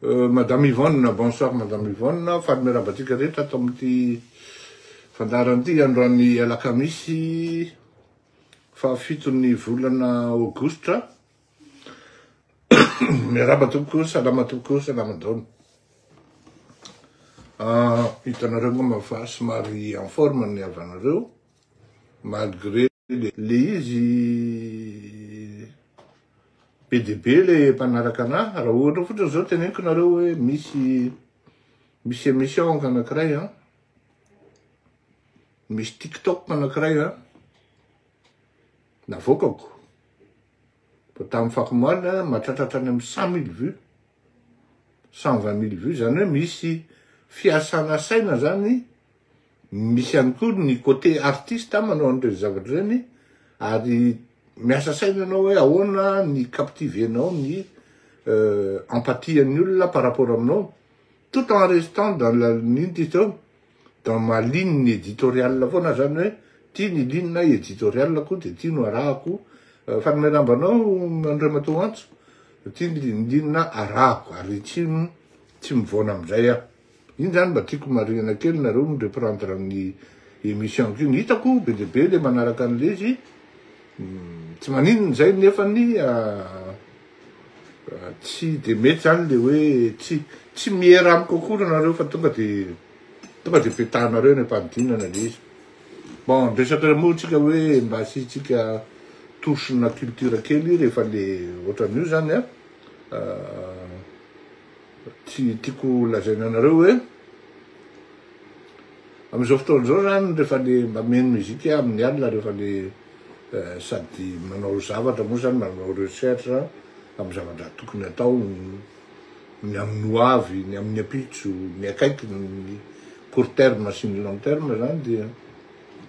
Madame Yvonne, bonsoir Madame Yvonne, faly miarabatsika rehetra atao amin'ity fandaran'ity androany alakamisy fahafitony volana aogositra. Miaraba tompoko, salama daony. Hitanareo ngamba fa somary en forme ny avanareo malgré le izy PDB le mpanaraka anahy raha ohatra fotsiny zao teneniko nareo hoe misy émission anankiray misy TikTok anankiray navokako tamin'ny fakomoana mahatratratra any amin'ny 100 000 vues 120 000 vues zany hoe misy fiasana saina zany misy ihany koa ny côté artiste manao an'ireo zavatra reny ary miasa saina anao hoe ahoana ny captivenao ny empathie ny olona par rapport aminao tout en restant dans la ligne dans ma ligne éditoriale foana zany hoe ty ny ligne éditoriale koa de ty no arahako fa mirambanao Andriamatoa Antso ty ny ligne arahako ary tsy mivoana amizay iny zany mba tiako marihana kely nareo mireprendre amin'ny émission ky hitako be de be le manaraka an'le izy tsy maninona zay nefany tsy de mety zany le hoe tsy miera amiko akory nareo fa tonga de petahanareo ny ampanidinana le izy. Bon, resaka moa tsika hoe mba asitsika tosina culture kely rehefa le ohatran'io zany tiako lazaina anareo hoe amizao fotoana zao zany rehefa le mameno muzika amin'ny alina rehefa le sady manao zavatra moa zany manao recherche amin'ny zavatra tokony atao ny amin'ny hoavy ny amin'ny apitso ny akaiky ny court terme sy ny long terme zany dia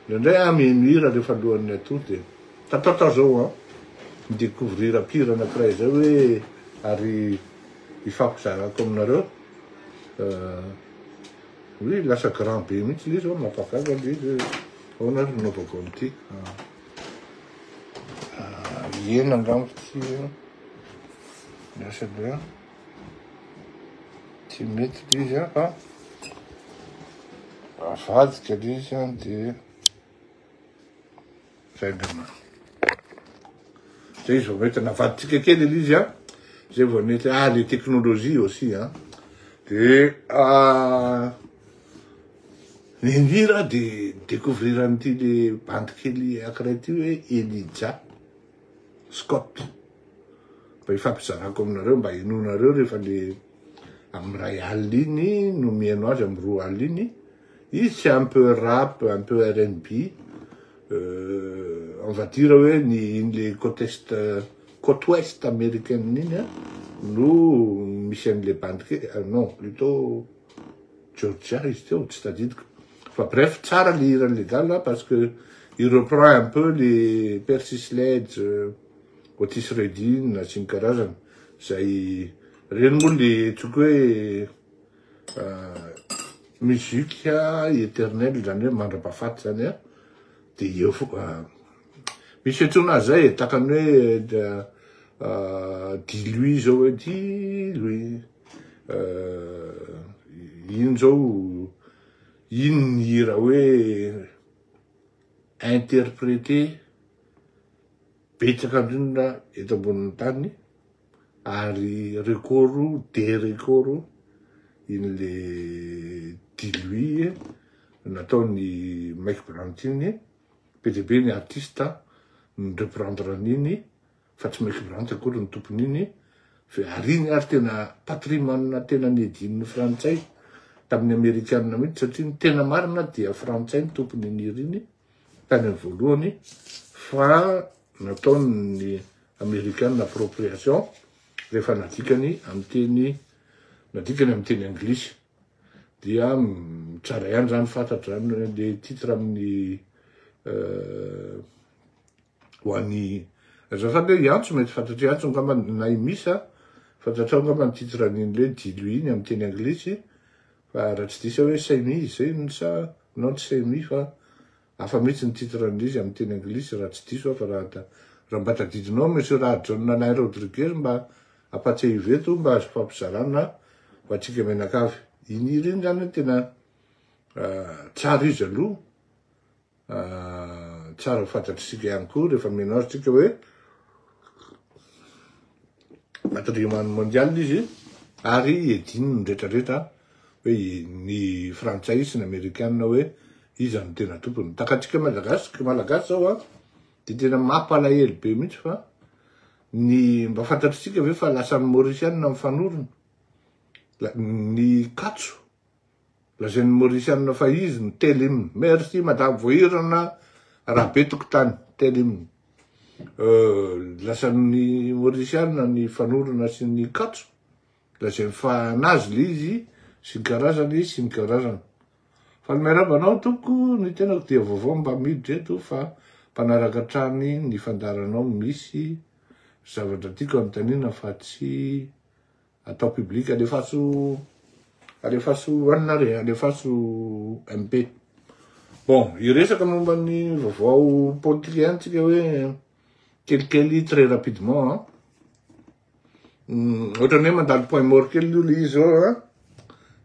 ndray miheno hira rehefa alohan'ny atory de tatao zao midécouvrir pire anankiray zay hoe ary ifampizarako aminareo oui lasa grand be mihitsy le zao mampakaga le izy ahoana naovako amity iena angamo ty lasa le tsy mety le izy fa avadika le izy de faingana zay izy vao mety navaditsika kely le izy zay vao mety les technologies aussi de nihira de découvrir an'ity le bandy kely akiray ty hoe Elijah Scott mba ifampizarako aminareo mba henonareo rehefa le amin'ny ray alina iny no mihaino azy amin'ny 2 alina iny izy c'est un peu rap un peu R&B on va dire hoe le côte ouest américaine iny no misy an'le bandy kely non plutôt Georgia izy teo tsy tadidiko fa bref tsara le hira légal parce que il reprend un peu les Percy Sledge Otis Redding sy ny karazany zay reny moa le tsoko hoe musique éternelle zany hoe mandrapahafaty zany de eo misy antsoina azy zay takany hoe dis-lui zao hoe dis-lui iny zao iny ny hira hoe interprété betsaka andrindra eto ambonin'ny tany ary rekoro derekoro iny le dis-lui nataony Mike Brandt iny be de be ny artiste ny reprendre an'iny fa tsy Mike Brandt akory ny tompony iny ary iny ary tena patrimoine tena nedin'ny frantsay tamin'ny amerikanina mihitsy satria ny tena marina dia frantsay ny tompony iny hira iny tany amin'ny voalohany fa nataony amerikanina appropriation rehefa nadikany amin'ny teny anglisy dia tsara ihany zany fantatra zany le titre amin'ny ho an'ny azafady hoe Antso mety fantatry Antso ngamba na imisa fantatrao ngamba ny titre an'iny le dis-lui iny amin'ny teny anglisy fa raha tsy diso hoe Semi zay sa non tsy Semi fa hafa mihitsy ny titre an'izy amin'ny teny anglisy raha tsy diso fa raha mba tadidinao monsieur John Nanay Rodriguez mba apatsy veto mba azo fampizarana ho atsika menakavy. Iny reny zany tena tsara izy aloha. Tsara fantatritsika ihany koa rehefa menao tsika hoe patrimoine mondial izy, ary edininy rehetrarehetra hoe ny frantsay sy ny amerikanina hoe izy no tena tompony. Takatsika malagasy zao de tena mampalahelo be mihitsy fa mba fantatritsika ve fa lasan'ny maorisianina mifanorona ny katso, lazain'ny maorisianina fa izy ny telimina. Merci madame voahirana rabe tokotany telimina. Lasan'ny maorisianina ny fanorona sy ny katso, lazainy fa anazy le izy sy ny karazany. Fa miarabanao tompoko, ny tenako dia vaovao mba miditra eto fa mpanaraka trany ny fandaranao misy zavatra tiako anontaniana fa tsy atao public, alefaso MP. Bon, iresaka momba ny vaovao politika ihany tsika hoe kelikely très rapidement. Ohatrany hoe mandalo point mort kely io le izy zao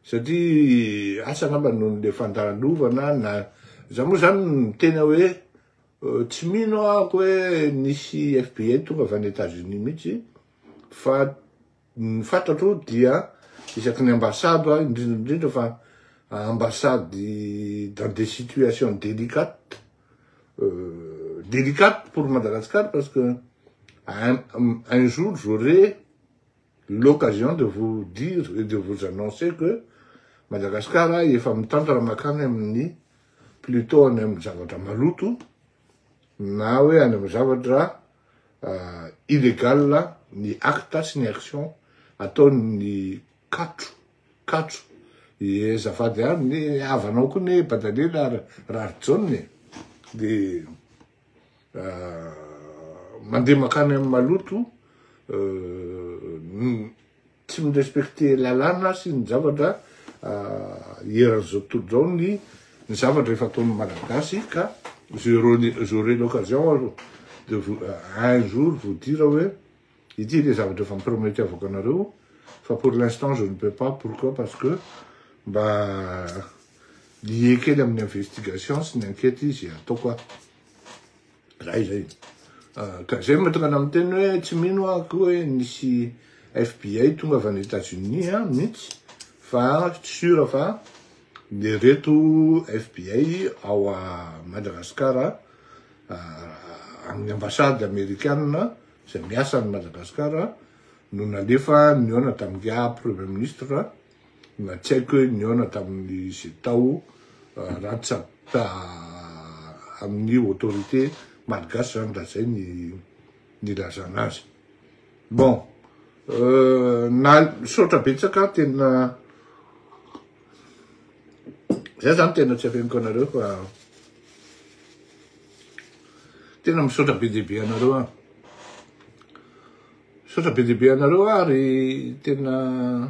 satria asa ngamba noho le fandalovana na za moa zany tena hoe tsy mino ako hoe nisy FBI tonga avy any États-Unis mihitsy, fa ny fantatro dia isaky ny ambassade indrindra fa ambassade dans des situations délicates pour Madagascar, parce que un jour j'aurai l'occasion de vous dire et de vous annoncer que Madagascar efa mitantara makany amin'ny plutôt any amin'ny zavatra maloto na hoe any amin'ny zavatra illégal, ny acte sy ny action ataon'ny katso zafady any ny avanao koa ny batalela raritsonny de mandeha makany amin'ny maloto, tsy mirespecte lalàna sy ny zavatra eran'izao tontolo zao ny zavatra efa ataon'ny malagasy, ka j'aurai l'occasion de un jour vous dire hoe ity le zavatra efa miprometiavako anareo, fa pour l'instant je ne peux pas. Pourquoi? Parce que mba lié kely amin'ny investigation sy ny enquête izy ataoko zay. Ka zay mahatonga amin'ny teny hoe tsy mino ako hoe nisy FBI tonga avy any États-Unis mihitsy, fa sûr fa le reto FBI ao a Madagascar amin'ny ambassade américaine zay miasa any Madagascar no nalefa niona tamin'ny premier ministre, na tsy haiko hoe niona tamin'ny zay tao ratsapa amin'ny autorité malagasy zany raha zay ny lazana azy. Bon, na sotra betsaka tena zay zany tena tsy afeniko anareo fa tena misotra be dehibe anareo sotra be dehibe anareo ary tena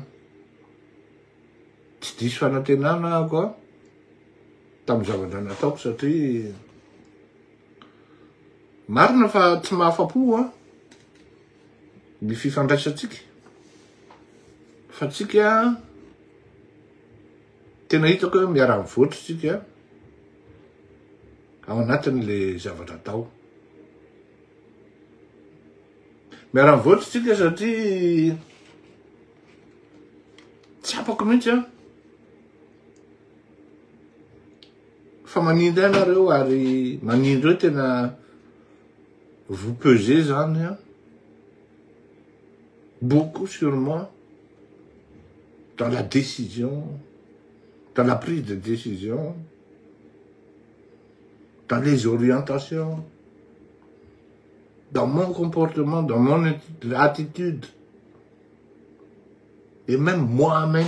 tsy diso fanantenana ako tamin'ny zavatra nataoko, satria marina fa tsy mahafa-po ny fifandraisantsika, fa tsika tena hitako hoe miara-mivoatra tsika ao anatin'le zavatra atao. Miara-mivoatra tsika satria tsapako mihitsy fa manindry anareo ary manindry hoe tena vous pesez zany beaucoup sur moi dans la décision, dans la prise de décision, dans les orientations, dans mon comportement, dans mon attitude, et même moi-même,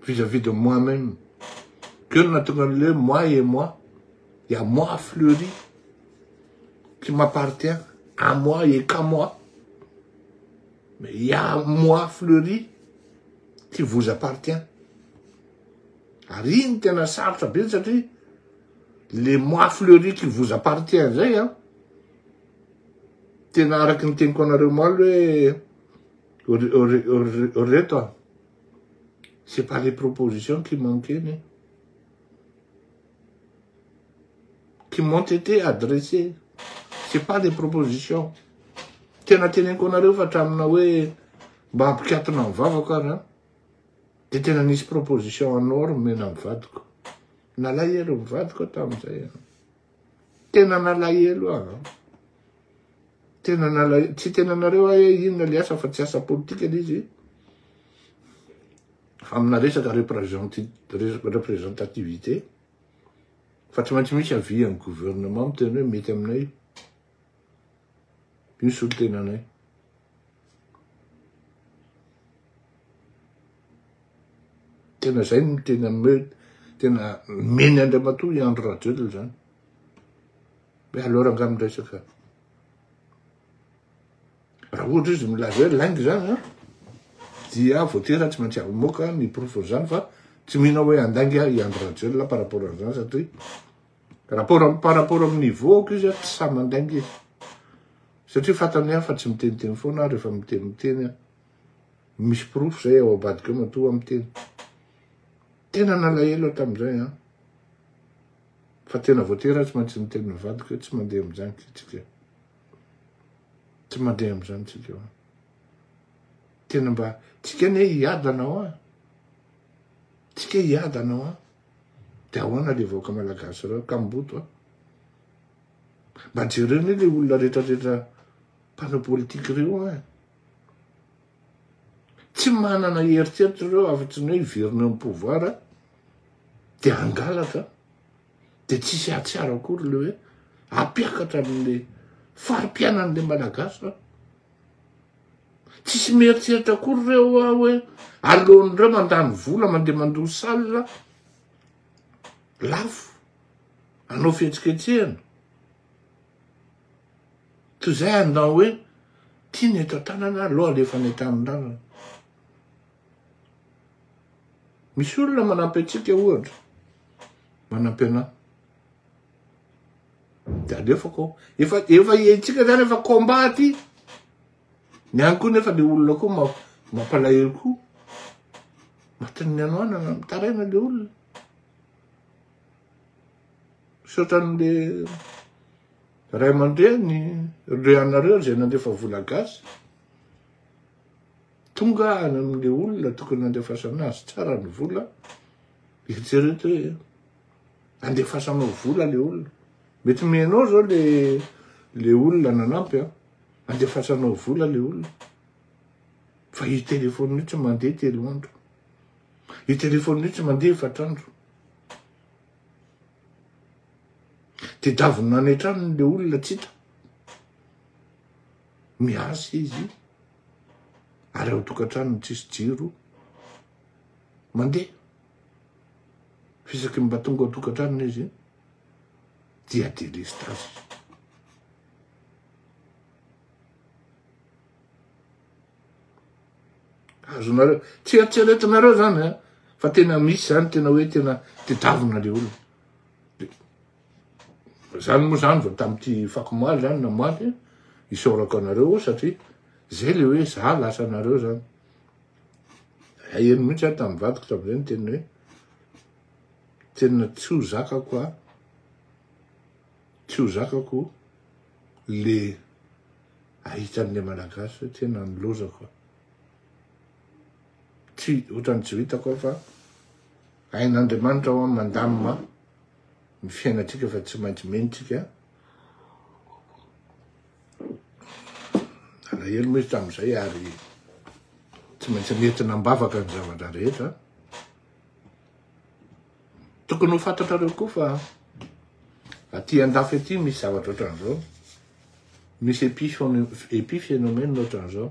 vis-à-vis de moi-même, que naturellement, moi et moi, il y a moi fleuri qui m'appartient, à moi et qu'à moi. Mais il y a moi fleuri qui vous appartient. Arine tena sarotra be satria le moi fleuri qui vous appartient zay tena araky ny teniko anareo maly hoe reto C'est pas les propositions qui manquaient, qui m'ont été adressées. C'est pas des propositions. Tena tenenkonareo fa hatramina hoe mba hampikatona ny vavako ary de tena nisy proposition anao ry mena mivadiko. Nalahelo mivadiko tamin'izay. Tena nalahelo tena nalahelo. Tsy tena nareo hoe inona le asa fa tsy asa politika izy. Fa amina resaka représentativité fa tsy maintsy misy avis amin'ny gouvernement miteny hoe mety aminay. Io solo tenanay. Tena zay no tena meny Andriamatoa i Andry Rajoelina zany. Hoe alora angamy resaka. Raha ohatra izy milaza hoe langy zany dia voatera tsy maintsy avamoaka ny profo zany fa tsy mihina hoe andangy i Andry Rajoelina par rapport an'izany satria par rapport amin'ny niveauko izy tsy samy andangy izy. Satria fantany fa tsy miteniteny foana rehefa miteny misy profo zay ao abadika matoa amiteny. Tena nalahelo tamin'izay fa tena voatera tsy maintsy miteny mivadika tsy mandeha amin'izany tsika. Tsy mandeha amin'izany tsika. Tena mba tsika ne hiady anao tsika hiady anao de ahoana le vahoaka malagasy reo kamboto mba jereo le olona rehetrarehetra mpanao politika reo tsy manana eritseritra reo afa-tsy ny hoe hiverina amin'ny pouvoir de angalatra de tsisy atsiara akory le hoe ampiakatra amin'le farim-piainan'le malagasy tsisy mieritseritra akory reo hoe alohan'ireo mandany vola mandeha mandoha salina lafo anao fihetsiketsehana toy zay andao hoe tia ny eto an-tanana aloha alefa ny an-tanindranana. Misy olona manampy antsika ohatra manampy anahy de alefako efa itsika zany efa kombaty ny any koa nefa le olona koa mampalahelo koa matin'ny anao mitaraina le olona sotran'le ray aman-dreny re anareo zay nandefa vola gasy tonga any amin'le olona tokony andefasana azy tsara ny vola eritserety hoe andefasanao vola le olona mety menao zao le olona nanampy andefasanao vola le olona fa i telefôninio tsy mandeha 3 andro i telefôninio tsy mandeha 4 andro de davina any an-tranony le olona tsy hita miasa izy ary ao tokantranony tsisy jiro mandeha fisaky mba tonga ao tokantranony izy dia délestage azonareo tsy eritreretinareo zany fa tena misy zany tena hoe tena tedavina le olona zany moa zany vao tamin'ity fakomaly zany namoaly isaorako anareo satria zay le hoe za lasa anareo zany eny mihitsy aho tamin'ny vadiko tamin'izay ny teny hoe tena tsy ho zakako le ahitan'le malagasy tena nilozako tsy ohatrany tsy vitako fa ain'Andriamanitra ao mandamina ny fiainatsika fa tsy maintsy menitsika alahelo misy tamin'izay ary tsy maintsy nentina mbavaka ny zavatra rehetra tokony ho fantatrareo koa fa aty andafy aty misy zavatra ohatran'izao misy épiphénomène ohatran'izao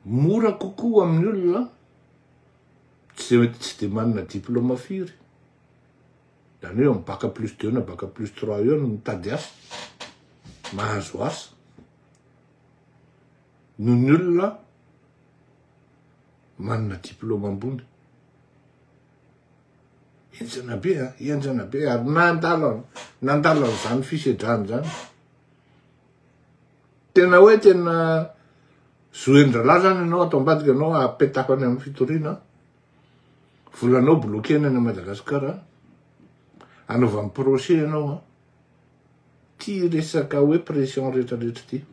mora kokoa amin'ny olona tsy de manana diplôme firy zany hoe bac plus 2 na bac plus 3 eo no mitady asa mahazo asa noho ny olona manana diplôme ambony enjana be ary nandalo zany fisedrany zany tena hoe tena zoendralahy zany ianao atao ambadika anao apetahany amin'ny fitoriana volanao blokena any Madagasikara anaova amin'ny procès ianao ty resaka hoe pression rehetrarehetra ty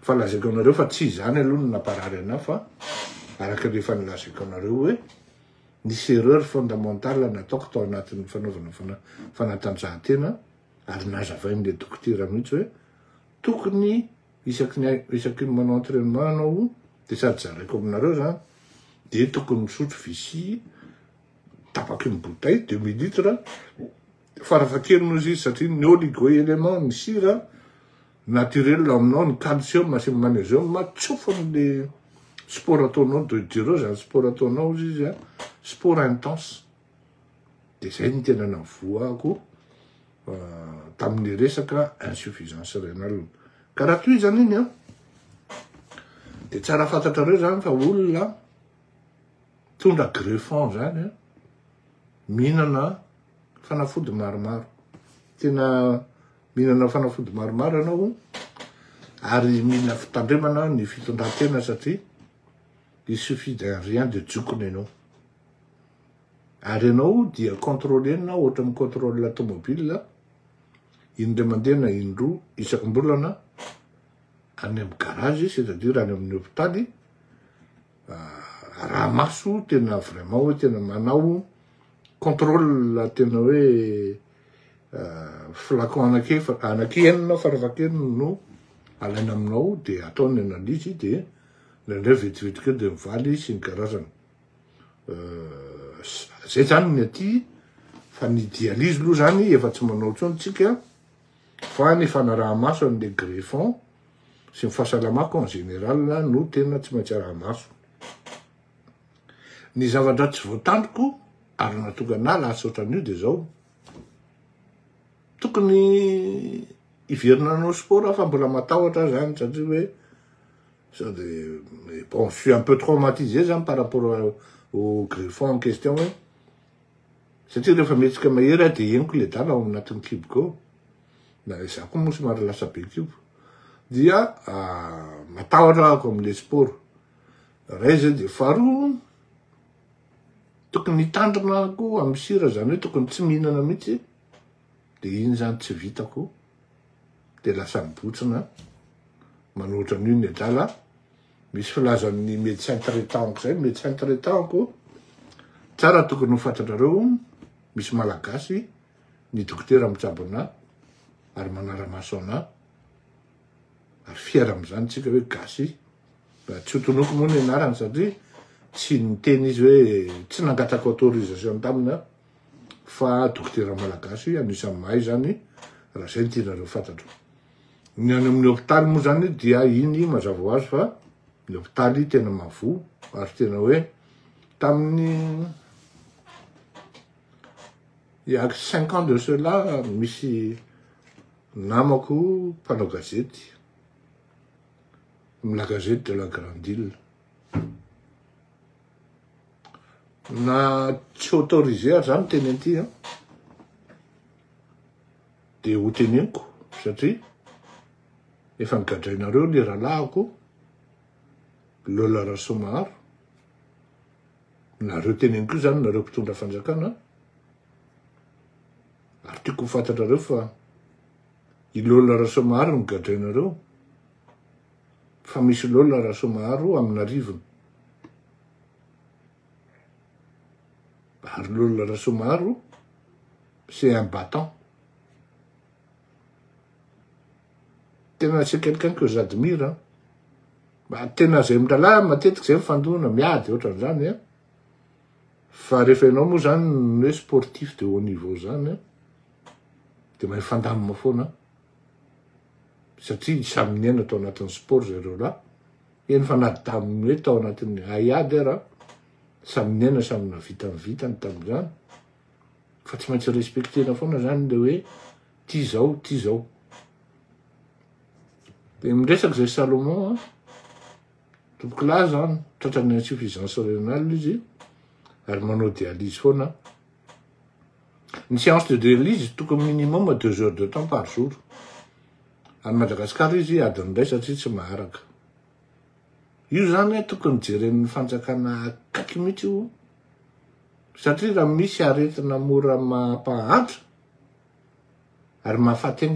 fa lazaiko anareo fa tsy zany aloha no naparary anahy fa araka rehefa nilazaiko anareo hoe nisy erreur fondamentale nataoko tao anatin'ny fanaovana fanatanjahantena ary nazavain'le dokotera mihitsy hoe tokony isaky ny manao entraînement anao de sady zaraiko aminareo zany de tokony misotro vici tapaky ny bouteille 2 mililitres farafahakeliny izy satria ny oligo-élément ny sira naturel aminao ny calcium sy ny magnésium matsofon'le sport ataonao de direo zany sport ataonao izy sport intense de zay ny tena navoako tamin'ny resaka insuffisance rénale karaha toy zany iny de tsara fantatrareo zany fa olona tondra greffon zany mihinana fanafody maromaro tena mihinana fanafody maromaro ianao ary mila fitandremana ny fitondran-tena satria il suffit d'un rien de jokony ianao ary ianao dia contrôlena ohatra amin'ny contrôle la tomobile indray mandeha na indroa isak-bolana any amin'ny garage c'est-à-dire any amin'ny hôpitaly raha maso tena vraiment hoe tena manao contrôle tena hoe flacon anaky enina farafahakeliny no alaina aminao de ataony analyse de nandray vetivetika de mivaly sy ny karazany zay zany ny aty fa ny dialyse aloha zany efa tsy manao tsony tsika fa ny fanaraha-maso an'le greffon sy ny fahasalamako en général no tena tsy maintsy araha-maso ny zavatra tsy voatandriko ary natokana lasa ohatran'io de zao tokony iverinanao sport fa mbola matahotra zany satria hoe sady bon je suis un peu traumatisé zany par rapport au greffon en question hoe satria rehefa metsika mahery de eniko le dala ao anatin'ny kiboko na za koa moa somary lasa be kibo dia matahotra ako am'le sport ray zay de faharoa tokony hitandrinako amin'ny sira zany hoe tokony tsy mihinana mihitsy de iny zany tsy vitako de lasa mibotsina manohatra an'io ny adala misy filazan'ny médecin traitant zay médecin traitant ko tsara tokony ho fantatrareo misy malagasy ny dokotera mitsabona ary manara-maso ana ary fiara am'izany tsika hoe gasy tsy hotonoko moa ny anarany satria tsy niteny izy hoe tsy nangatako autorisation tamina fa dokotera malagasy anisan'ny mahay zany raha zay ny tianareo fantatro ny any amin'ny hôpitaly moa zany dia iny mazava ho azy fa ny hôpitaly tena mavo ary tena hoe tamin'ny yak 5 ans de cela misy namako mpanao gazety la gazette de la Grande Île na tsy autorisé ary zany teny anty de ho teneniko satria efa nigadrainareo le rahalahako Lola Rasomaro nareo teneniko zany nareo mpitondra fanjakana ary tiako ho fantatrareo fa i Lola Rasomaro nigadrainareo fa misy Lola Rasomaro amin'Arivony ary Lola Rasomaro c'est un battant tena c'est quelqu'un que j'admire tena zay miralahy matetiky zay mifandona miady ohatran'izany fa rehefa ianao moa zany hoe sportif de haut niveau zany de mahay fandamina foana satria samy niaina tao anatin'ny sport zareo lahy eny fa nadaminy hoe tao anatin'ny aiady raha samy niaina samy navita ny vitany tamin'izany fa tsy maintsy respectena foana zany le hoe ty zao de miresaky zay Salomon tomboky lahy zany tratrany insuffisance rénale izy ary manao dialyse foana ny séance de dialyse tokony minimum 2 heures de temps par jour ary Madagasikara izy adiny ray satria tsy maharaka io zany tokony jeren'ny fanjakana kaiky mihitsy io satria raha misy aretina mora mampahantra ary mahafaty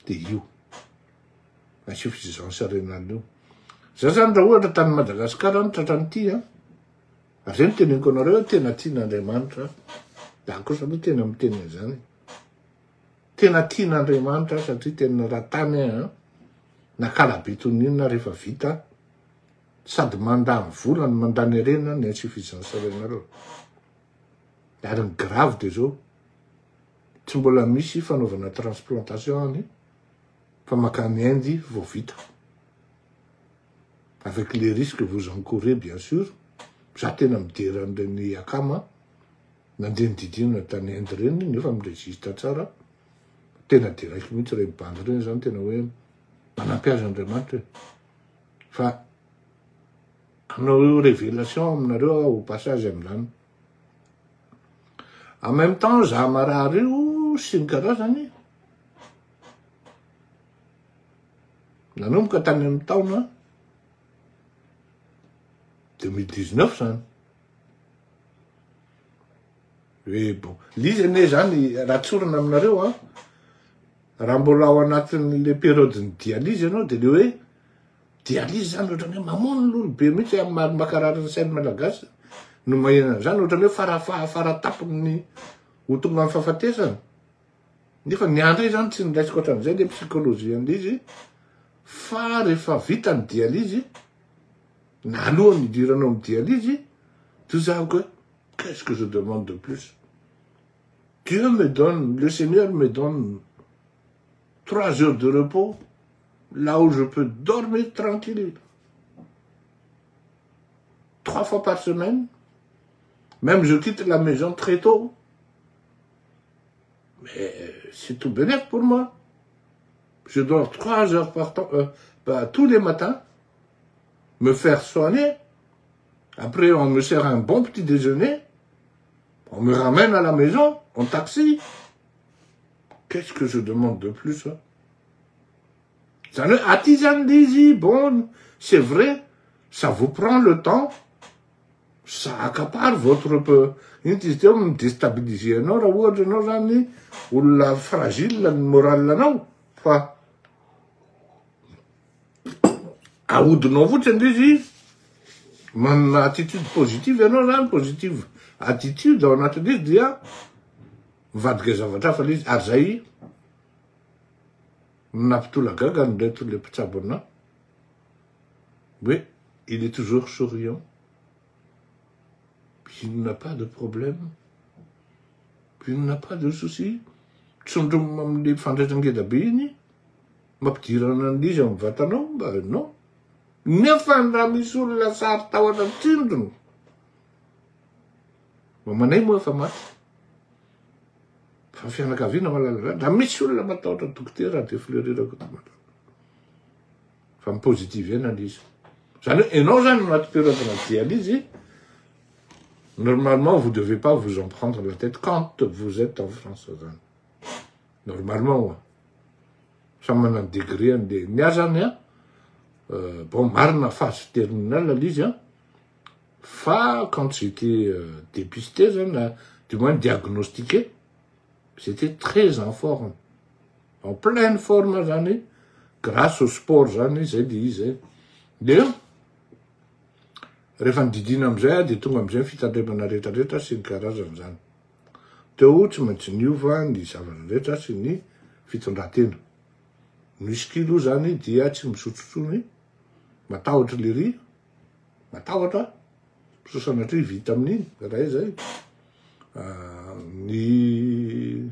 de io insuffisance rénale io za zany raha ohatra tany Madagasikara ny tratranyity ary zay teneniko anareo tena tian'Andriamanitra da kosa aloha tena miteny zany tena tian'Andriamanitra satria tena raha tany nakalabe toninona rehefa vita sady mandany volany mandany arena ny insuffisance rénale ary ny grave de zao tsy mbola misy fanaovana transplantation any fa makany Inde vao vita avec les risques que vous encourez bien sûr za tena midera an'ireny akama nandeha nididinana tany Inde reny nefa miregistre tsara tena diraiky mihitsy reny bandy reny zany tena hoe manampy azy Andriamanitra fa anao révélation aminareo au passage amin'izany en même temps za marary io sy ny karazany nanomboka tany amin'ny taona 2019 zany hoe bon l'izy ane zany raha tsorana aminareo raha mbola ao anatin'le période ny dialyse ianao de le hoe dialyse zany ohatrany hoe mamono l'olobe mihitsy amin'ny makarary ny sainy malagasy no mahena zany ohatrany hoe faratapony ho tonga amin'ny fahafatesana nefa ny andray zany tsy niraisiko ohatran'izay le psychologie an'izy fa rehefa vita ny dialyse na alohan'ny idiranao amin'ny dialyse tout ça que qu'est-ce que je demande de plus? Dieu me donne, le Seigneur me donne 3 heures de repos là où je peux dormir tranquille 3 fois par semaine. Même je quitte la maison très tôt. Mais c'est tout bénéfique pour moi. Je dors 3 heures par temps, tous les matins, me faire soigner. Après, on me sert un bon petit déjeuner. On me ramène à la maison en taxi. Qu'est-ce que je demande de plus? Ça ne attisane des bon, c'est vrai, ça vous prend le temps. Ça accapare votre système déstabilisé. Non, ou la fragile, la morale, non. Enfin, à où de nouveau, c'est des mon attitude positive, non, positive. Attitude, on a te dit, dia, va de gazavata, fallait, arzaï, naptoula gaga, de tous les petits abonnés. Oui, il est toujours souriant. Il n'a pas de problème. Il n'a pas de soucis. Tsondro les fantasmes d'abini. Ma petite analyse en vatanon, bah non. Nefandra misur la sarta ou la tindron. Mamanay mo fa mat. Fa fianakavina malala. Da misur la matata tuktera de fleurira ko tamata. Femme positive analyse. Et non, j'en ai période de dialyse. Normalement, vous ne devez pas vous en prendre la tête quand vous êtes en France. Normalement, ça m'a intégré des niazania. Bon, marna face terminale, Lise. Quand j'étais dépisté, du moins diagnostiqué, c'était très en forme. En pleine forme, grâce au sport, j'ai dit. D'ailleurs, rehefa nididina amizay de tonga amizay fitandremana rehetrarehetra sy ny karazany zany. Teo tsy maintsy niova ny zavatra rehetra sy ny fitondratena. Misy kilo zany dia tsy misotrotsony, matahotra le ry, matahotra, sosanatry vita amin'iny, raha zay. Ny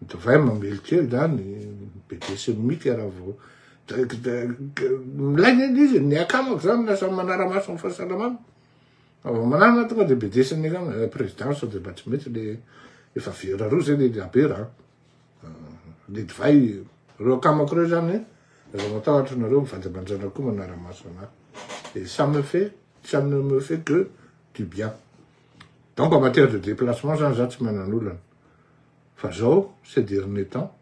divay mamely kely zany, BDSMique raha vao. Milaigna izy ny akamako zany lasa manaramaso amin'ny fahasalamana. Manana tonga de BDSM akama présidence de mba tsy mety le efa vera roa zay le abera. Le divay reo akamako reo zany raha matahotra nareo mivanjabanjana koa manaramaso anahy. Et ça ne me fait que du bien. Donc en matière de déplacement, zany za tsy manan'olana. Fa zao, ces derniers temps,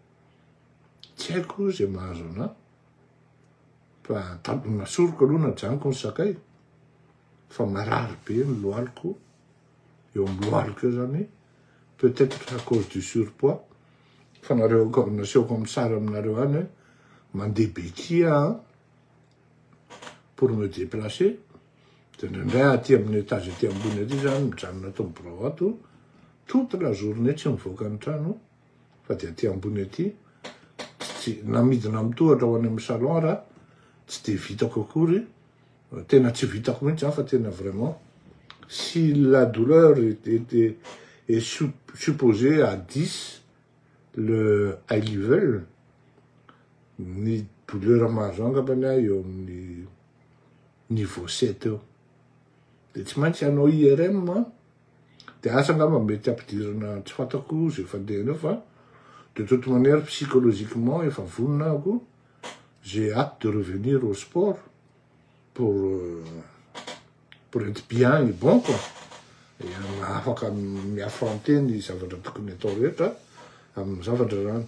tsy haiko zay mahazo anahy. fa masoroko aloha na janoko ny sakay fa marary be ny lohaliko eo amin'ny lohaliko eo zany peut-être à cause du surpoids fa nareo nasehoko amin'ny sary aminareo any hoe mandeha bekia pour me déplacer de ndraindray aty amin'ny étage aty ambony aty zany mijanona atao birao ato toute la journée tsy mivoaka ny trano fa de aty ambony aty namidina amin'ny tohatra ho any amin'ny salon raha tsy de vitako akory tena tsy vitako mihitsy fa tena vraiment si la douleur est supposée à 10 le high level ny douleur mahazo angambany eo amin'ny niveau 7 eo de tsy maintsy anao IRM de asa angamba mety ampidirana tsy fantako zay fandehana eo fa de toute manière psychologiquement efa voninako j'ai hâte de revenir au sport pour être bien et bon quoi et afaka miaffronter ny zavatra tokony atao rehetra amin'ny zavatra zany.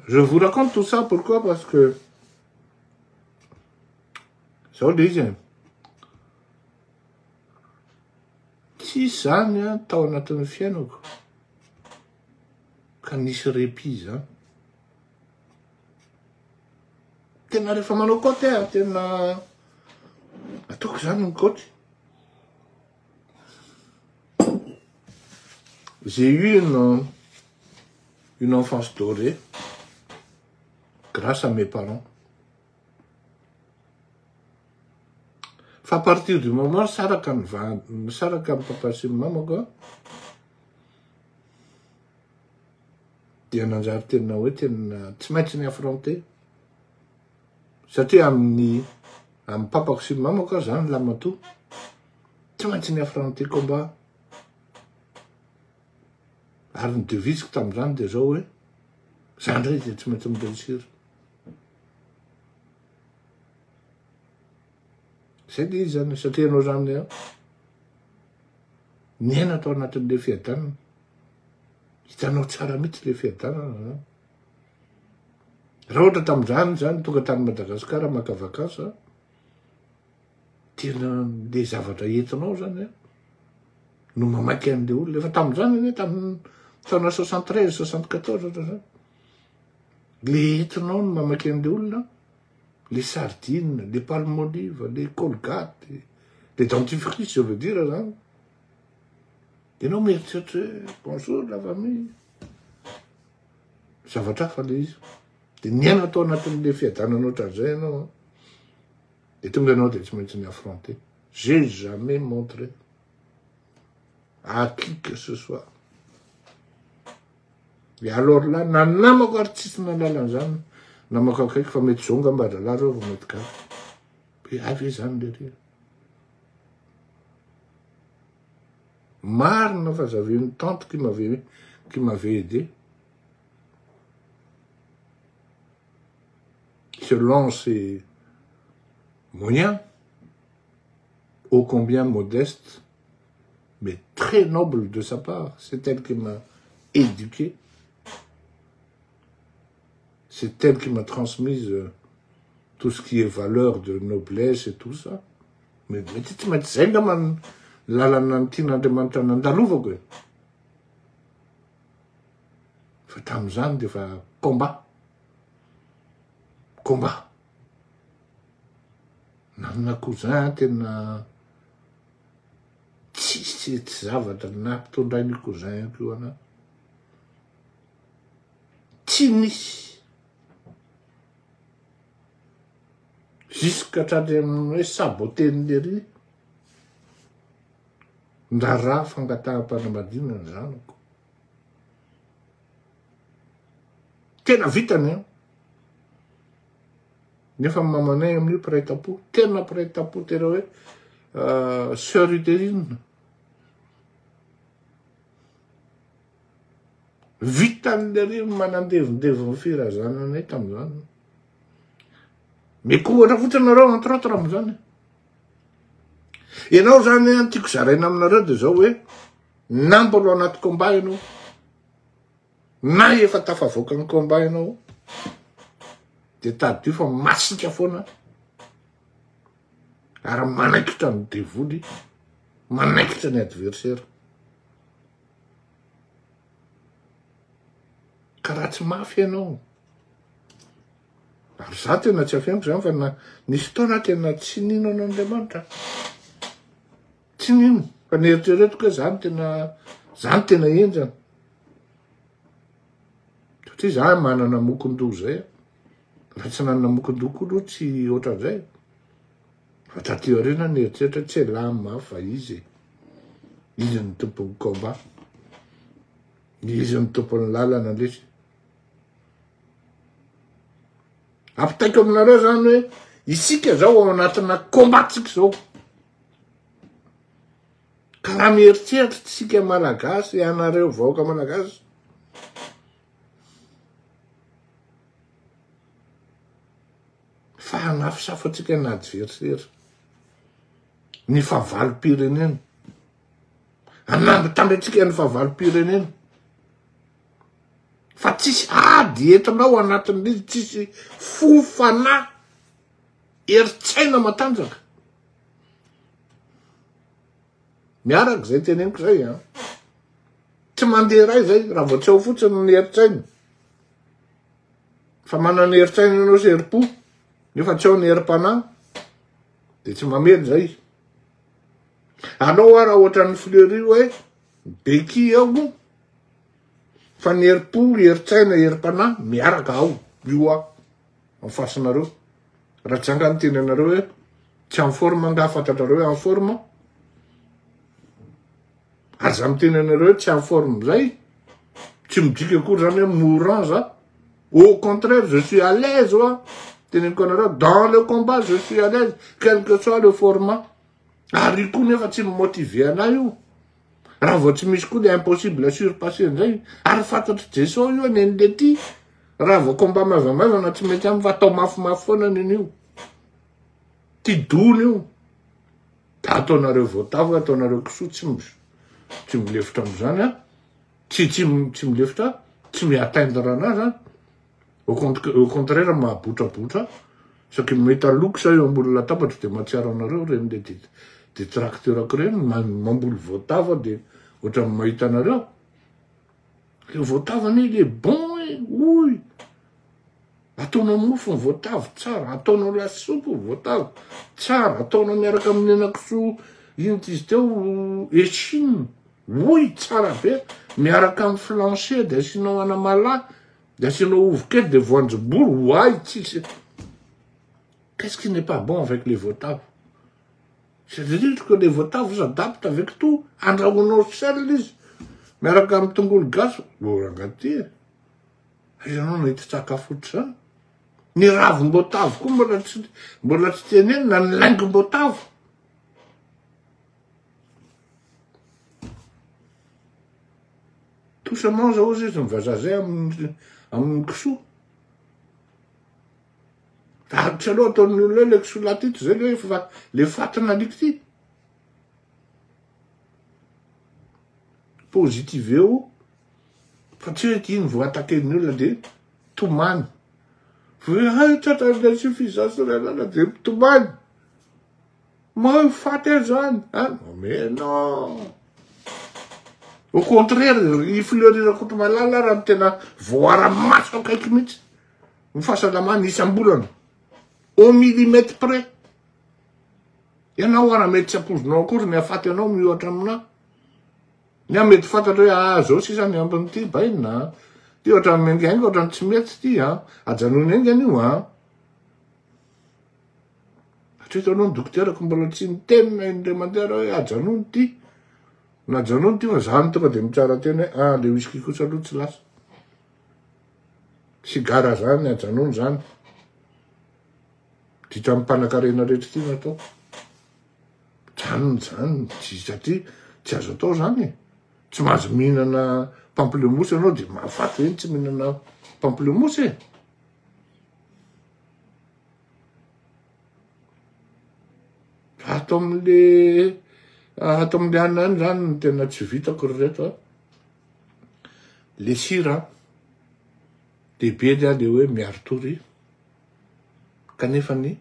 Je vous raconte tout ça pourquoi parce que zao le izy tsy zany tao anatin'ny fiainako ka nisy répit zany tena rehefa manao côte tena ataoko zany ny côte. J'ai eu une enfance dorée grâce à mes parents. Fa à partir du moment saraka ny papa sy ny mamako dia nanjary tena hoe tena tsy maintsy ny affronter satria amin'ny papako sy ny mamako zany lamatoa tsy maintsy ny affronter combat ary ny devisiko tam'izany de zao hoe zany ndray de tsy maintsy mireusir. Zay de izy zany satria anao zany niaina tao anatin'le fiadanana hitanao tsara mihitsy le fiadanana zany raha ohatra tam'izany zany tonga tany Madagasikara maka vakansa tena le zavatra entinao zany no mamaky an'le olona efa tam'izany ane tamin'ny taona 73 74 zany le entinao no mamaky an'le olona les sardines, les palmolives, les colgates, les dentifrices, je veux dire, hein. Et non, mais bonjour la famille. Ça va faire les. De niana ton atteindre les fêtes, dans notre agenda. Et tout le monde est maintenant affronté. J'ai jamais montré à qui que ce soit. Et alors là, n'a pas artiste dans la langue. Namako akaiky fa mety zonga mbadala reo mety ka pe avy zany le reo marina fa j'avais une tante qui m'avait aidé selon ses moyens ô combien modeste mais très noble de sa part. C'est elle qui m'a éduqué. C'est elle qui m'a transmise tout ce qui est valeur de noblesse et tout ça. Mais tu m'as dit, man, la nantina de mantana ndalovako e. Fa tam'izany de fa combat. Combat. Nanana cousin tena tsy zavatra na mpitondray ny cousin io ana. Tsy nisy. Jusqu'atrany amin'ny hoe saboten'le ry ndraraha fangataham-panambadiana ny zanako. Tena vitany nefa mamanay amin'io mpiray tampo, tena mpiray tampo tena hoe sœur utérine. Vitan'le ry manandevindeviny firy zananay tam'izany. Mais kohatra fotsiny nareo entre autres am'izany. Ianao zany tiako zaraina aminareo de zao hoe nambolo anaty combat ianao. Na efa tafavoaka ny combat ianao. De tady io fa masika foana. ary manaikitra ny devoly, manaikitra ny adversaire. Ka raha tsy mafy ianao. Ary za tena tsy afeniko zany fa nisy fotoana tena tsy nino an'Andriamanitra. Tsy nino, fa nieritreretiko hoe zany tena enjana. Satria za manana mokondoha zay. Raha tsy nanana mokondoha koa aloha tsy ohatran'izay. Fa taty aoriana nieritreretra tsy lamy mafy fa izy ny tompon'ny combat. Izy ny tompon'ny lalana lesy. Ampitaiko aminareo zany hoe isika zao ao anatina combatsika zao. Ka raha mieritreritra tsika malagasy, ianareo vahoaka malagasy, fa hanafisafatsika ny adversaire, ny fahavalo-pirenena, hanambitamby atsika ny fahavalo-pirenena. Fa tsisy ady entinao anatin'izy, tsisy fofana eritsaina matanjaka. Miaraka zay teneniko zay a. Tsy mandeha ray zay raha vao tsy ao fotsiny ny eritsaina. Fa manana eritsaina ianao serim-po, nefa tsy ao ny erim-panahy, de tsy mamely zay. Anao raha ohatran'ny Fleury hoe beky ao, fa ny erim-po, eritsaina, erim-panahy miaraka ao, io amin'ny fasinareo. Raha tsy angano teny anareo hoe tsy en forme nga fantatrareo hoe en forme. Ary za miteny anareo hoe tsy en forme zay, tsy midika akory zany hoe mourant za. Au contraire, je suis à l'aise, teneniko anareo, dans le combat, je suis à l'aise, quel que soit le format. Ary koa nefa tsy motivé anahy io. Raha vao tsy misy koa le impossible à surpasser an'izay. Ary fantatry Jesao io nen'le ty. Raha vao combat maivamaivana tsy mety aminy fa atao mafimafy foana nen'io. Ty dony io. Da ataonareo voatavo, ataonareo kisoa, tsy milefitra am'izany a. Tsy milefitra, tsy mi-atteindre anazy. Au contraire, mahabotrabotra. Saky mety aloko sa eo ambony latabatra de mahatsiaro anareo reny le détracteur ako reny, mamboly voatavo de ohatran'ny mahita anareo. Le voatavo ane il est bon, oui. Ataonao mofo ny voatavo, tsara. Ataonao lasopy voatavo, tsara. Ataonao miaraka amin'ny henan-kisoa, ino izy teo, échine, oui, tsara be. Miaraka amin'ny flancher, de asinao anamalahy, de asinao ovokely, de voanjobory, ouai, tsisy. Qu'est-ce qui n'est pas bon avec les votaves? C'est-à-dire que les votaves s'adaptent avec tout. Andrahoinao sel izy. Miaraka amin'ny tongolo gasy, rangaty. Ianao nahita sakafo ohatr'izany. Ny ravim-boatavo koa mbola tsy tenenina, ny laingom-boatavo. Tout ça mange izy mivazaha zay amin'ny kisoa. Tsy aloha ataon'ny olona le kisoa latito zay le fatina likity. Positive eo, fa tsy hoe iny vo attaquen'ny olona de tomany. Hoe tratra la suffisance renana de tomany. Mahao faty zany. Mais non. Au contraire, i Fleury Kotomalala raha tena voara-maso akaiky mihitsy. Ny fahasalamana isam-bolana. Au millimètre près. Ianao raha mety tsy apozinao akory ny afaty anao miohatra aminahy. Ny mety fantatra hoe zao sisa ny ambiny ty baina. Ty ohatran'ny mengainga, ohatran'ny tsy mety ty ajanony engany io Hatreto ny dokotera mbola tsy nitenina Andriamanitra hoe ajanony ty. Najanony ty fa zany tonga de mitsara teny hoe le whisky kosa aloha tsy lasa. Sigara zany, ajanony zany. Ditra amin'ny mpanan-karena rehetra ty natao. Zany, satria tsy azo atao zany. Tsy mahazo mihinana pamplemousse ianao de mahafaty hoe tsy mihinana pamplemousse. Atao amin'le anany zany ny tena tsy vitako reto. Le sira lehibe le hoe miaro tory. Kanefa ny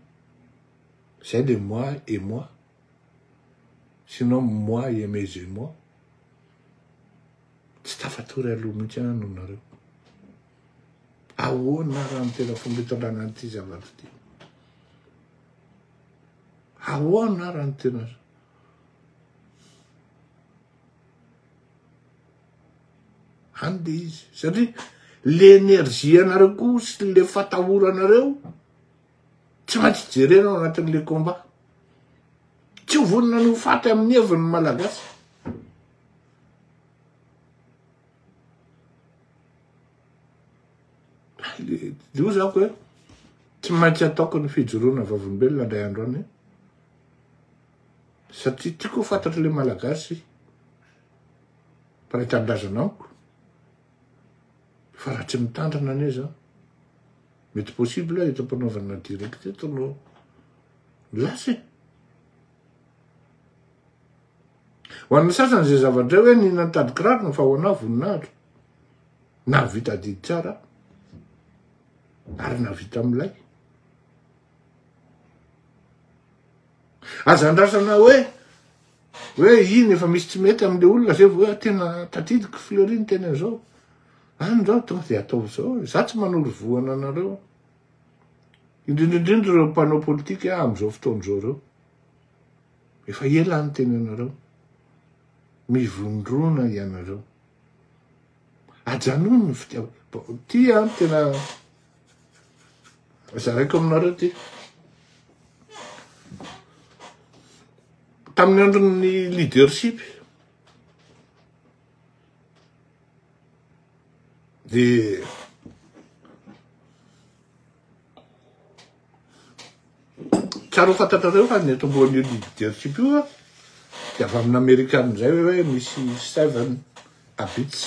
C'est de moi et moi. Sinon, moi et mes émois. Tsy tafatory aloha mihitsy ano nareo. Ahoana raha ny tena fomba hitondrana an'ity zavatra ity? Ahoana raha ny tena ande izy. Satria l'énergie anareo koa sy le fatahoranareo tsy maintsy jerenao anatin'le combat. Tsy ho vonina no faty amin'ny heviny malagasy. Io zako hoe tsy maintsy ataoko ny fijoroana vavolombelona indray andro any. Satria tiako ho fantatry le malagasy mpanaitandrazana amiko. Fa raha tsy mitandrana ane zao, mety possible eto ampanaovana direct eto no lasy. Ho an'ny sasany zay zavatra hoe nina nitady kiraro no fa ho anahy voninahitra. Na vita didy tsara ary na vita amilay. Aza andrasana hoe iny efa misy tsy mety amile olona zay hoe tena tadidiko Fleury tena zao. Andao tonga dia atao zao. Za tsy manoro voana anareo. Indrindrindrindra ireo mpanao politika am'izao fotoan'izao reo. Efa ela ny teny anareo. Mivondrona ianareo. Ajanony ny fitiavana. Ty tena zaraiko aminareo ty. Tamin'ny andron'ny leadership dia tsara ho fantatrareo fa ny eto amboan'io leadership io dia avy amin'ny Amerikana zay hoe misy 7 habits.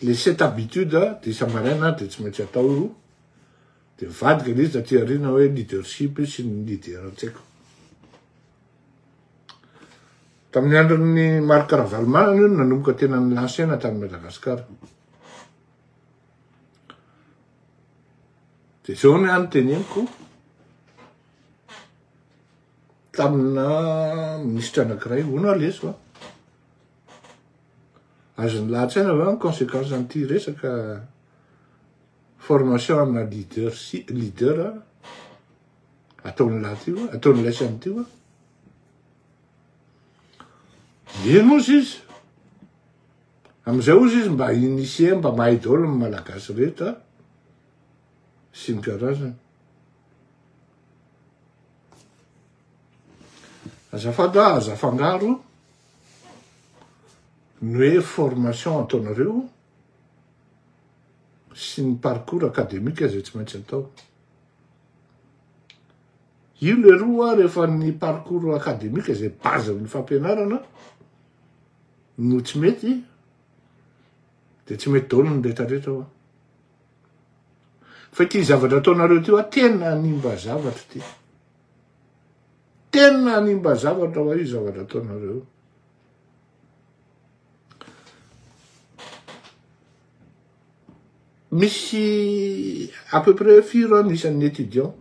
Les 7 habitudes dia isa-maraina dia tsy maintsy atao io. Dia vadika ilay izy taty aoriana hoe leadership sy ny leader an-tsaiko. Tamin'ny andron'ny Marc Ravalomanana io nanomboka tena nilansena tany Madagasikara. Dia zao ny anoteneniko tamina ministra anankiray hono leso. Azony lahatsaina va ny conséquence an'ity resaka formation amina leader ataony lahat io, ataony laisany ity. Ino ozy izy? Amizay ozy izy mba inisie, mba mahay daholo ny malagasy rehetra sy ny karazany. Azafady aza fangaro ny hoe formation ataonareo sy ny parcours académique zay tsy maintsy atao. Io le roa rehefa ny parcours académique zay base ny fampianarana no tsy mety dia tsy mety daholo ny rehetrarehetra hoa. Fa ity zavatra ataonareo ty tena animba zavatra ty. Tena animba zavatra hoa io zavatra ataonareo. Misy à peu près 4 isan'ny étudiant.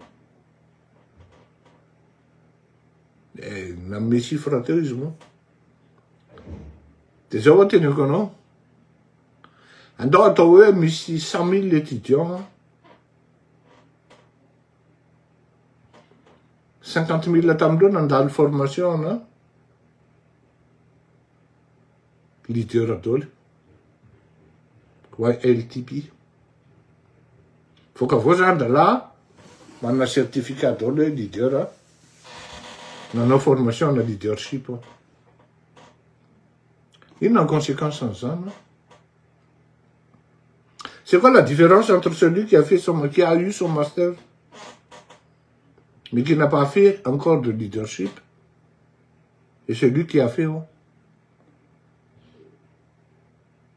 Nanome chiffre teo izy moa. Dia zao teneko anao. Andao atao hoe misy 100 000 étudiants. 50 000 tamindreo nandalo formation na leader daholo. Wa LTP. Foka avao zany dala manana certificat daholo hoe leader nanao formation na leadership. Inona en conséquence ensemble? C'est quoi la différence entre celui qui a eu son master mais qui n'a pas fait encore de leadership et celui qui a fait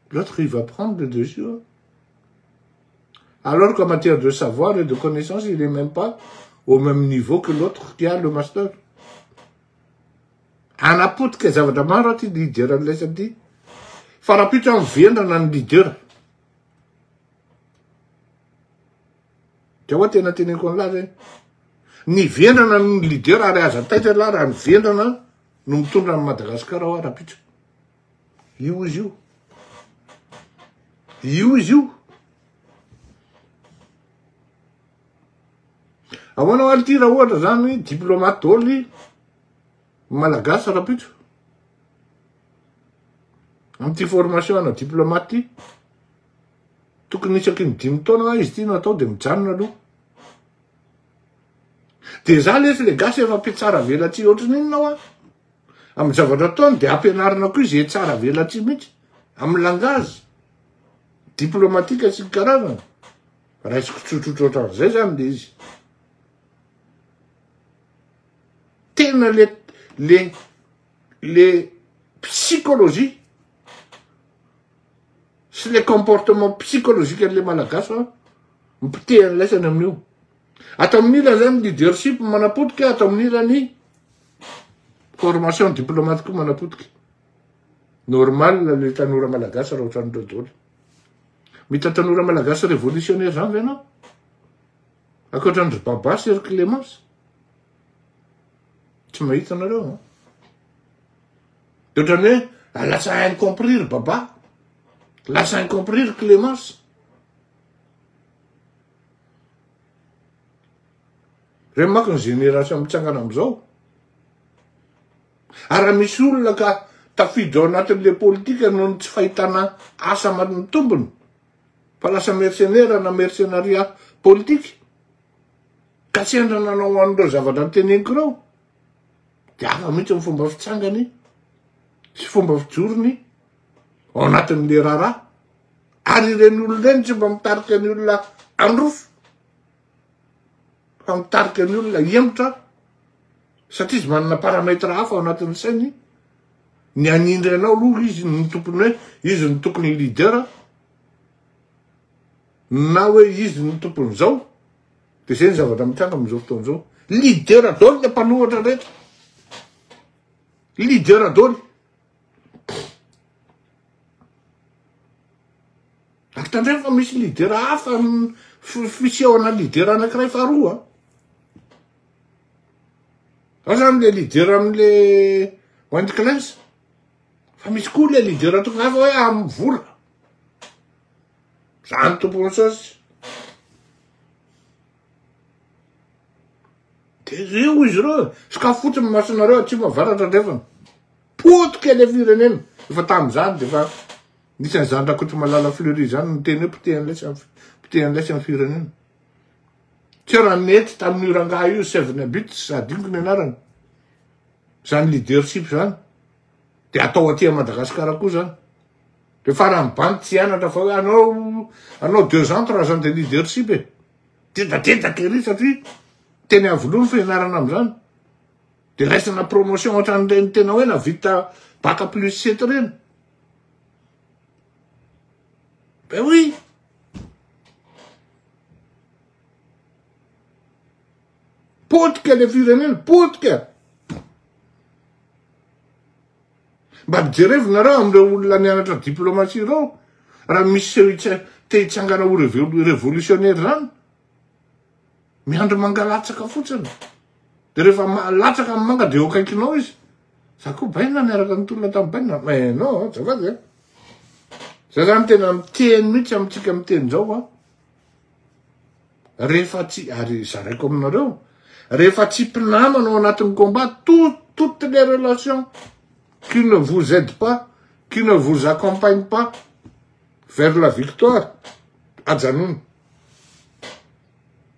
l'autre il va prendre le dessus. Alors qu'en matière de savoir et de connaissance, il n'est même pas au même niveau que l'autre qui a le master. Anapotika zavatra maro aty leader an'ilay ty. Farapitra mivendrana ny leader. Dia hoa tena teneniko an'la zay. Ny vendrana no leader ary aza taitra la raha ny vendrana no mitondra ny Madagasikara ao ara-pitra. Io izy io. Io izy io. Ahoana ality raha ohatra zany diplomate daholo malagasy ara-pitra. Am'ty formation ana diplomate tokony isaky ny 5 taona izy ty natao de mijanona aloha. De za lesy le gasy efa mpiatsara velatry ohatrany inona amy zavatra ataony de ampianarina koa izy tsara velatry mihitsy amy langage diplomatika sy karazana. Raisiko tsotrotro ohatran'izay zany le izy. Tena le psychologie sy le comportement psychologique an'le malagasy mipite an'laisany amin'io. Atao amin'ila zany leadership manapotika, atao amin'ila ny formation diplomatique manapotika. Normal le tanora malagasy raha ohatran'ireo daholo. Mita tanora malagasy révolutionnaire zany ve anao? Ankoatran'ry Baba sy ry Clémence. Tsy mahita anareo. De ohatrany hoe lasa incompris ry Baba. Lasa incompris ry Clémence. Reo manko ny génération mitsangana am'izao. Ary misy olona ka tafidy ao anatin'le politika noho ny tsy fahitana asa amin'ny tombony. Fa lasa mercenaire na mercenaria politika. Ka tsy endra nanao an'ireo zavatra teneniko reo. De afa mihitsy ny fomba fitsangany sy fomba fijorony ao anatin'le raharaha. Ary ireny olona ireny tsy mba mitarika ny olona androfo. Fa mitarika ny olona hiemotra. Satria izy manana paramètre hafa ao anatin'ny sainy. Ny anindry anao aloha izy ny tompony hoe izy ny tokony leader. Na hoe izy ny tompony zao. De zay ny zavatra mitranga am'izao fotoan'izao. Leader daholo le mpanohatra rehetra. Leader daholo. Ary tandremo fa misy leader hafa fisehoana leader anankiray faharoa. Ao zany le leader amin'le Wind Class. Fa misy koa le leader tonga hafa hoe amin'ny vola. Zany tompony sosy. De reo izy reo. Sakafo fotsiny masonareo tsy mavaratra drefana. Potika le firenena. Efa tam'izany de fa nisy ny zany Rakoto Malala Fleury zany ny teny hoe pitean'lay sy ny firenena. Tsy raha nety tamin'io rangahy io Sevenabit sady ingo ny anarany. Zany leadership zany. De atao aty Madagasikara koa zany. De fa raha mibandy tsy anatra fa hoe anao 2 ans 3 ans de leadership e. Tedadedaka ery satria teny avolony fianarana am'izany. De resana promotion ohatran'ireny tena hoe navita bac plus 7 reny. Ben oui. Potika le firenena, potika. Mba mijerevy nareo am'ireo olona nianatra diplomatie reo. Raha misy te hitsangana ho révolutionnaire zany. Miandro mangalatsaka fotsiny. De rehefa latsaka amin'ny manga de eo akaikinao izy. Za koa baina niaraka nitolona tamin'ny baina. Mais non, zafady e. Za zany tena miteny mihitsy amitsika miteny zao rehefa tsy, ary zaraiko aminareo, rehefa tsy mpinamana ao anatin'ny combat, toutes les relations qui ne vous aident pas, qui ne vous accompagnent pas vers la victoire, ajanony.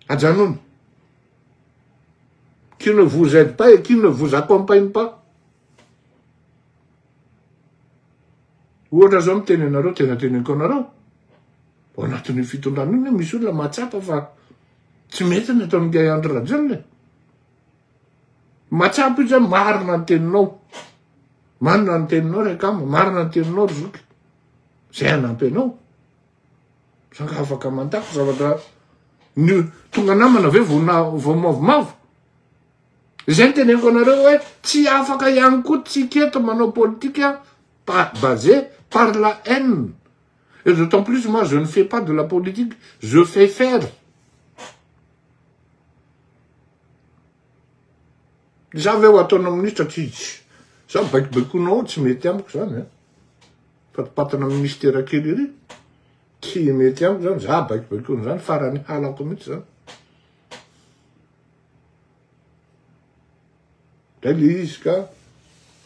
Ajanony. Qui ne vous aident pas et qui ne vous accompagnent pas. Ohatra zao miteny anareo, tena teneniko anareo. Ao anatin'ny fitondrana iny misy olona matsapa fa tsy mety ny atao amin'ilay Andry Rajoelina. Matsapa izy marina ny teninao. Marina ny teninao Rekama, marina ny teninao ry Zoky. Zay anampy anao. Sanga afaka mandako zavatra tonga namana ve vao mavomavo. Zay ny teneniko anareo hoe tsy afaka ihany koa tsika eto manao politika basé par la haine. Et d'autant plus, moi, je ne fais pas de la politique, je fais faire. za ve ho ataonao ministra tsy za baikibaikonao tsy mety amiko zany fatipatana amy mistera kely ry tsy mety amiko zany za baikibaikony zany farany halako mihitsy zany zay le izy ka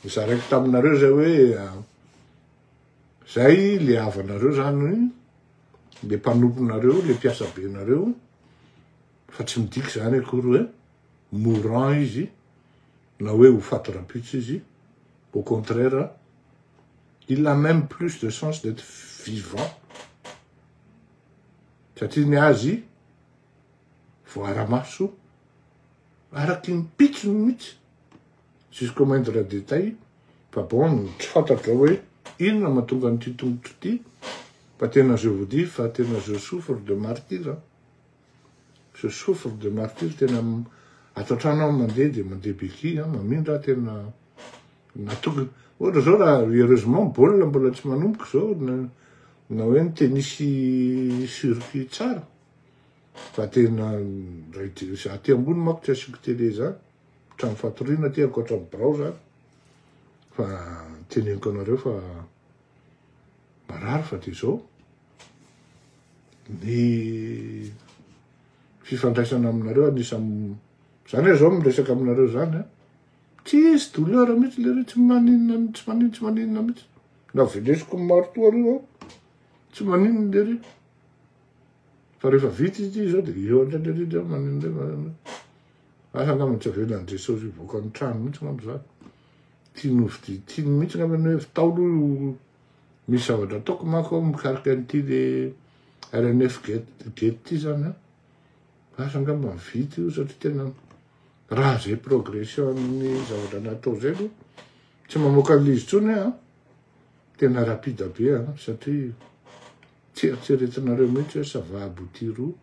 za raiky taminareo zay hoe zay le avanareo zany le mpanomponareo le mpiasa be nareo fa tsy midiky zany akory hoe mourant izy na hoe ho faty rapitry izy au contraire il a même plus de sens d'être vivant satria ny azy voara-maso araky mipitsony mihitsy jusqu'au moindre détail fa bon tsy fantatra hoe inona mahatonga nyity tongotro ty fa tena je vous dis fa tena je souffre de martyre je souffre de martyre tena ato an-trano aho mandeha de mandeha beky mamindra tena natonga ohatra zao raha heureusement baolina mbola tsy manomboka zao na hoe ny tenisy circuit tsara fa tena aty ambony manko tsy asiko télé zany trano fatoriana ty ankoatra ny birao zany fa teneniko anareo fa marary fa de zao ny fifandraisana aminareo anisany zany hoe zao miresaka aminareo zany tsisy douleur mihitsy le re tsy maninona tsy maninona mihitsy na velesiko marotoa reo tsy maninona le re fa rehefa vita izy zao de eo andray le ry maninona asa angamba tsy avelany Jesosy hivoaka ny trano mihitsy ngamba zany tiany mihitsy ngamba ny hoe fitaolo misy zavatra ataoko manko ao mikarika an'ity le RNF gate ty zany asa angamba mivity io satria tena raha zay progression amin'ny zavatra natao zay aloha tsy mamoaka an'izy tsony tena rapide be satria tsy eritreretinareo mihitsy hoe ça va aboutir io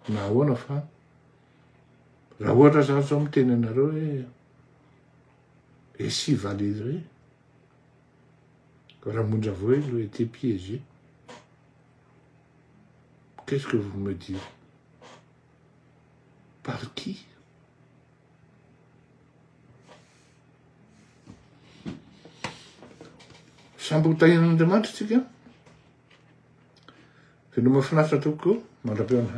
na ahoana fa raha ohatra zany zao miteny anareo hoe et si Valérie Ramonjavoy lui était piégé, qu'est-ce que vous me dites? Par qui? Sambotain'Andriamanitra tsika feno mahafinaritra tokoa mandra-peona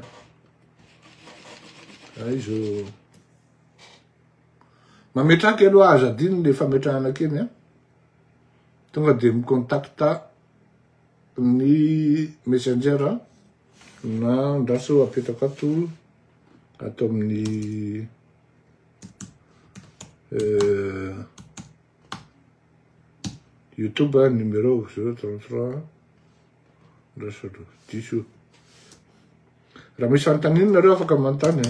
izy mametraky aloha azadiny le fametrahana keny tonga de mikontakta ny messenger na ndraso apetraka ato amin'ny YouTube numéro 033 ndraso 10 raha misy fanontanianareo afaka manontany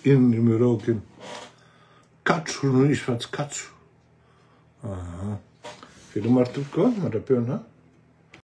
ino numéro keny katso no izy fa tsy katso velo maro tokoa mandra-peona